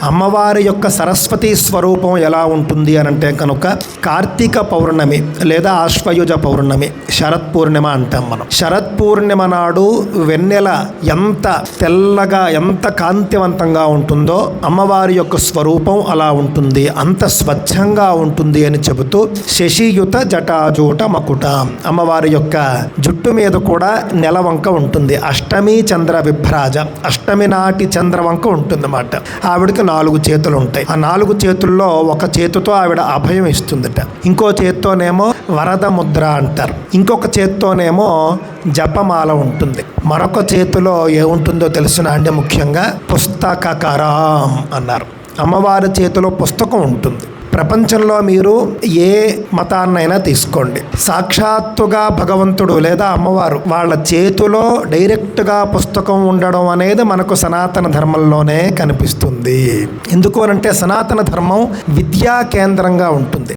అమ్మవారి యొక్క సరస్వతి స్వరూపం ఎలా ఉంటుంది అని అంటే కనుక కార్తీక పౌర్ణమి లేదా ఆశ్వయుజ పౌర్ణమి, శరత్ పూర్ణిమ అంటాం మనం. శరత్ పూర్ణిమ నాడు వెన్నెల ఎంత తెల్లగా ఎంత కాంతివంతంగా ఉంటుందో అమ్మవారి యొక్క స్వరూపం అలా ఉంటుంది, అంత స్వచ్ఛంగా ఉంటుంది అని చెబుతూ శశియుత జటాజూట మకుట, అమ్మవారి యొక్క జుట్టు మీద కూడా నెలవంక ఉంటుంది. అష్టమి చంద్ర విభ్రాజ, అష్టమి నాటి చంద్రవంక ఉంటుందన్నమాట. ఆవిడకి 4 చేతులు ఉంటాయి. ఆ 4 చేతుల్లో ఒక చేతితో ఆవిడ అభయం ఇస్తుందట, ఇంకో చేత్తోనేమో వరద ముద్ర అంటారు, ఇంకొక చేత్తోనేమో జపమాల ఉంటుంది, మరొక చేతిలో ఏముంటుందో తెలుసునా అంటే ముఖ్యంగా పుస్తకకరం అన్నారు. అమ్మవారి చేతిలో పుస్తకం ఉంటుంది. ప్రపంచంలో మీరు ఏ మతాన్నైనా తీసుకోండి, సాక్షాత్తుగా భగవంతుడు లేదా అమ్మవారు వాళ్ళ చేతిలో డైరెక్ట్గా పుస్తకం ఉండడం అనేది మనకు సనాతన ధర్మంలోనే కనిపిస్తుంది. ఎందుకు అనంటే సనాతన ధర్మం విద్యా కేంద్రంగా ఉంటుంది.